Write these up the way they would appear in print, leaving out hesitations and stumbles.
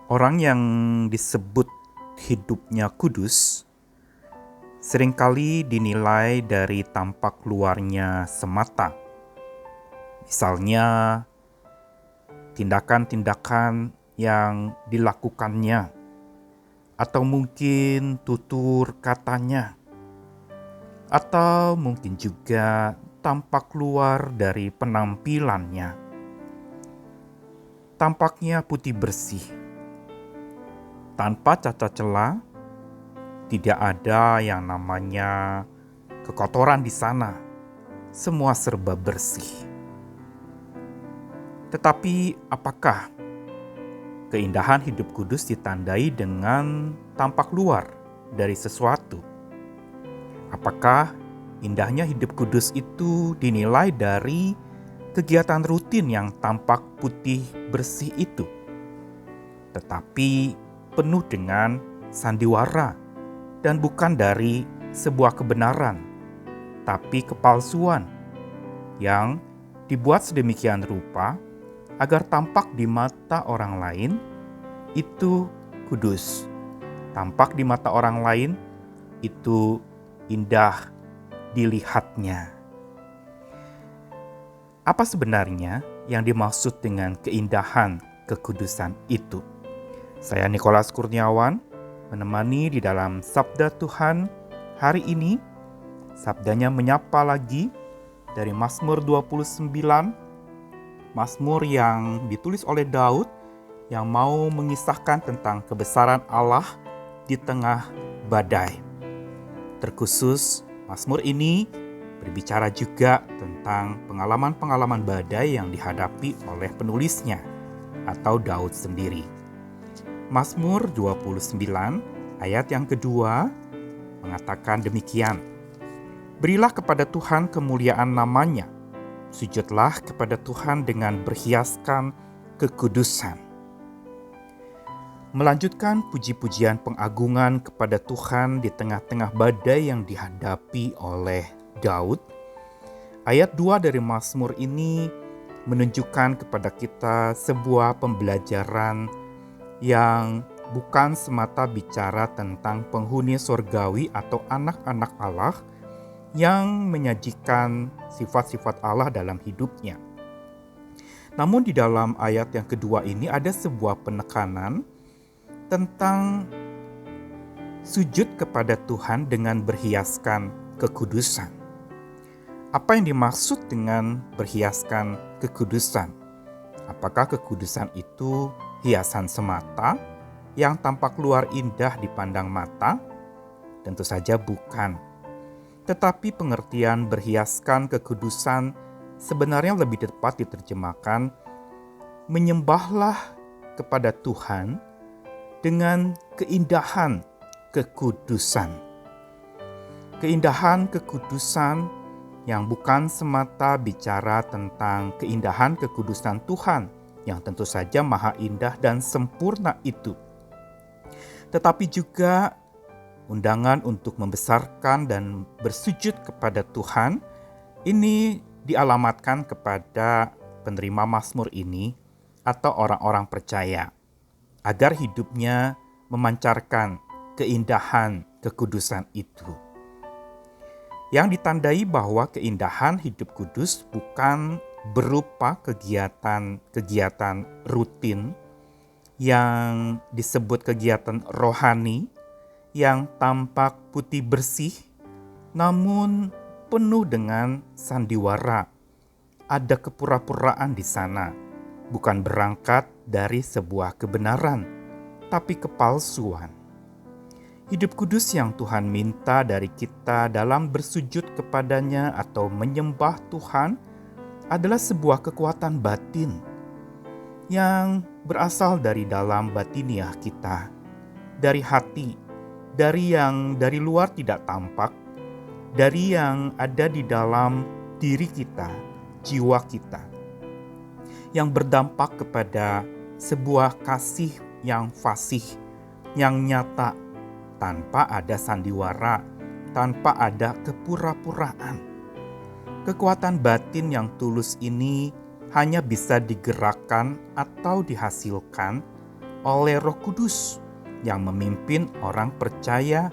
Orang yang disebut hidupnya kudus seringkali dinilai dari tampak luarnya semata. Misalnya, tindakan-tindakan yang dilakukannya, atau mungkin tutur katanya, atau mungkin juga tampak luar dari penampilannya. Tampaknya putih bersih, tanpa cacat celah. Tidak ada yang namanya kekotoran di sana. Semua serba bersih. Tetapi apakah keindahan hidup kudus ditandai dengan tampak luar dari sesuatu? Apakah indahnya hidup kudus itu dinilai dari kegiatan rutin yang tampak putih bersih itu, tetapi penuh dengan sandiwara dan bukan dari sebuah kebenaran, tapi kepalsuan yang dibuat sedemikian rupa agar tampak di mata orang lain itu kudus, tampak di mata orang lain itu indah dilihatnya. Apa sebenarnya yang dimaksud dengan keindahan kekudusan itu? Saya Nikolas Kurniawan menemani di dalam Sabda Tuhan hari ini. Sabdanya menyapa lagi dari Mazmur 29, Mazmur yang ditulis oleh Daud yang mau mengisahkan tentang kebesaran Allah di tengah badai. Terkhusus Mazmur ini berbicara juga tentang pengalaman-pengalaman badai yang dihadapi oleh penulisnya atau Daud sendiri. Mazmur 29 ayat yang kedua mengatakan demikian. Berilah kepada Tuhan kemuliaan namanya. Sujudlah kepada Tuhan dengan berhiaskan kekudusan. Melanjutkan puji-pujian pengagungan kepada Tuhan di tengah-tengah badai yang dihadapi oleh Daud. Ayat 2 dari Mazmur ini menunjukkan kepada kita sebuah pembelajaran yang bukan semata bicara tentang penghuni surgawi atau anak-anak Allah yang menyajikan sifat-sifat Allah dalam hidupnya. Namun di dalam ayat yang kedua ini ada sebuah penekanan tentang sujud kepada Tuhan dengan berhiaskan kekudusan. Apa yang dimaksud dengan berhiaskan kekudusan? Apakah kekudusan itu hiasan semata yang tampak luar indah dipandang mata? Tentu saja bukan. Tetapi pengertian berhiaskan kekudusan sebenarnya lebih tepat diterjemahkan menyembahlah kepada Tuhan dengan keindahan kekudusan. Keindahan kekudusan yang bukan semata bicara tentang keindahan kekudusan Tuhan yang tentu saja maha indah dan sempurna itu, tetapi juga undangan untuk membesarkan dan bersujud kepada Tuhan ini dialamatkan kepada penerima Mazmur ini atau orang-orang percaya agar hidupnya memancarkan keindahan kekudusan itu, yang ditandai bahwa keindahan hidup kudus bukan berupa kegiatan rutin yang disebut kegiatan rohani yang tampak putih bersih, namun penuh dengan sandiwara. Ada kepura-puraan di sana, bukan berangkat dari sebuah kebenaran, tapi kepalsuan. Hidup kudus yang Tuhan minta dari kita dalam bersujud kepadanya atau menyembah Tuhan adalah sebuah kekuatan batin yang berasal dari dalam batiniah kita, dari hati, dari yang dari luar tidak tampak, dari yang ada di dalam diri kita, jiwa kita, yang berdampak kepada sebuah kasih yang fasih, yang nyata, tanpa ada sandiwara, tanpa ada kepura-puraan. Kekuatan batin yang tulus ini hanya bisa digerakkan atau dihasilkan oleh Roh Kudus yang memimpin orang percaya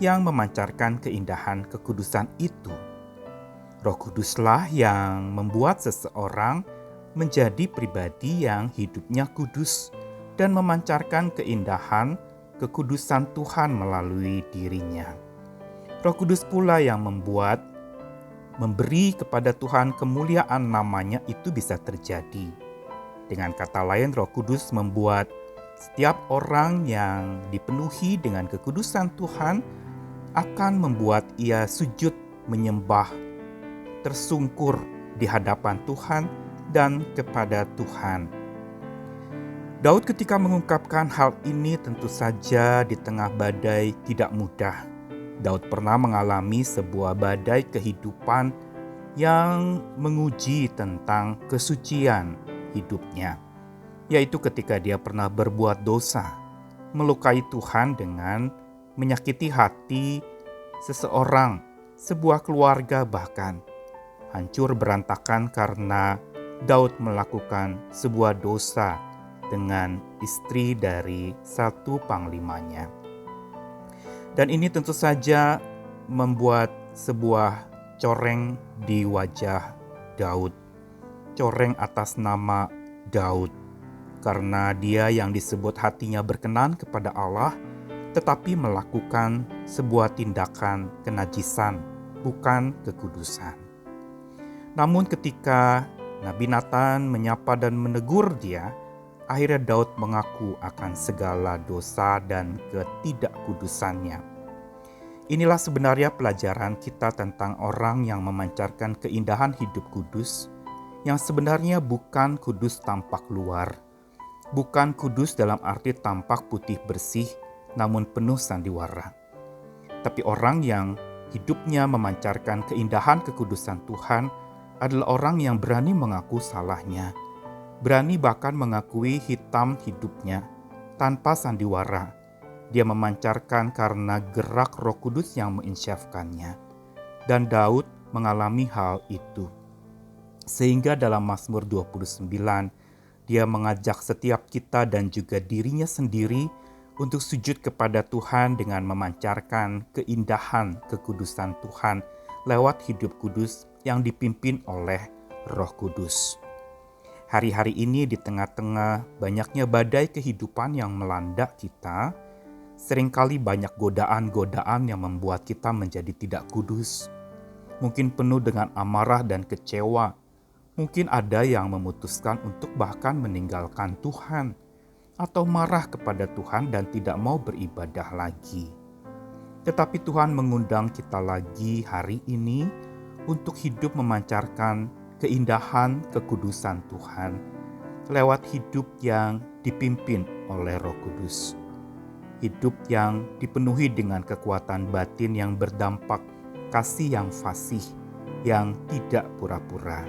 yang memancarkan keindahan kekudusan itu. Roh Kuduslah yang membuat seseorang menjadi pribadi yang hidupnya kudus dan memancarkan keindahan kekudusan Tuhan melalui dirinya. Roh Kudus pula yang memberi kepada Tuhan kemuliaan namanya itu bisa terjadi. Dengan kata lain, Roh Kudus membuat setiap orang yang dipenuhi dengan kekudusan Tuhan akan membuat ia sujud menyembah, tersungkur di hadapan Tuhan dan kepada Tuhan. Daud ketika mengungkapkan hal ini tentu saja di tengah badai tidak mudah. Daud pernah mengalami sebuah badai kehidupan yang menguji tentang kesucian hidupnya, yaitu ketika dia pernah berbuat dosa, melukai Tuhan dengan menyakiti hati seseorang, sebuah keluarga bahkan. Hancur berantakan karena Daud melakukan sebuah dosa dengan istri dari satu panglimanya. Dan ini tentu saja membuat sebuah coreng di wajah Daud. Coreng atas nama Daud. Karena dia yang disebut hatinya berkenan kepada Allah, tetapi melakukan sebuah tindakan kenajisan, bukan kekudusan. Namun ketika Nabi Nathan menyapa dan menegur dia, akhirnya Daud mengaku akan segala dosa dan ketidakkudusannya. Inilah sebenarnya pelajaran kita tentang orang yang memancarkan keindahan hidup kudus, yang sebenarnya bukan kudus tampak luar, bukan kudus dalam arti tampak putih bersih, namun penuh sandiwara. Tapi orang yang hidupnya memancarkan keindahan kekudusan Tuhan adalah orang yang berani mengaku salahnya, berani bahkan mengakui hitam hidupnya tanpa sandiwara. Dia memancarkan karena gerak Roh Kudus yang menginsyafkannya. Dan Daud mengalami hal itu. Sehingga dalam Mazmur 29, dia mengajak setiap kita dan juga dirinya sendiri untuk sujud kepada Tuhan dengan memancarkan keindahan kekudusan Tuhan lewat hidup kudus yang dipimpin oleh Roh Kudus. Hari-hari ini di tengah-tengah banyaknya badai kehidupan yang melanda kita, seringkali banyak godaan-godaan yang membuat kita menjadi tidak kudus. Mungkin penuh dengan amarah dan kecewa. Mungkin ada yang memutuskan untuk bahkan meninggalkan Tuhan atau marah kepada Tuhan dan tidak mau beribadah lagi. Tetapi Tuhan mengundang kita lagi hari ini untuk hidup memancarkan keindahan kekudusan Tuhan lewat hidup yang dipimpin oleh Roh Kudus. Hidup yang dipenuhi dengan kekuatan batin yang berdampak kasih yang fasih, yang tidak pura-pura.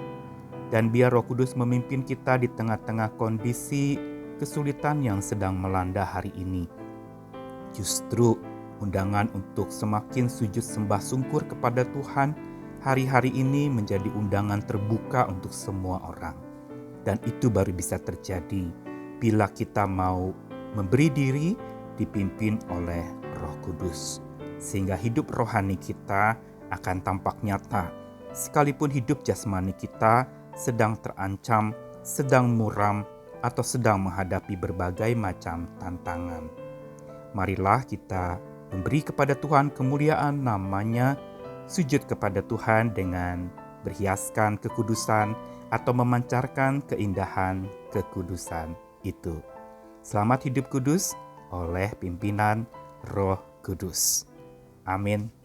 Dan biar Roh Kudus memimpin kita di tengah-tengah kondisi kesulitan yang sedang melanda hari ini. Justru undangan untuk semakin sujud sembah sungkur kepada Tuhan hari-hari ini menjadi undangan terbuka untuk semua orang. Dan itu baru bisa terjadi bila kita mau memberi diri dipimpin oleh Roh Kudus. Sehingga hidup rohani kita akan tampak nyata, sekalipun hidup jasmani kita sedang terancam, sedang muram, atau sedang menghadapi berbagai macam tantangan. Marilah kita memberi kepada Tuhan kemuliaan namanya, sujud kepada Tuhan dengan berhiaskan kekudusan atau memancarkan keindahan kekudusan itu. Selamat hidup kudus oleh pimpinan Roh Kudus. Amin.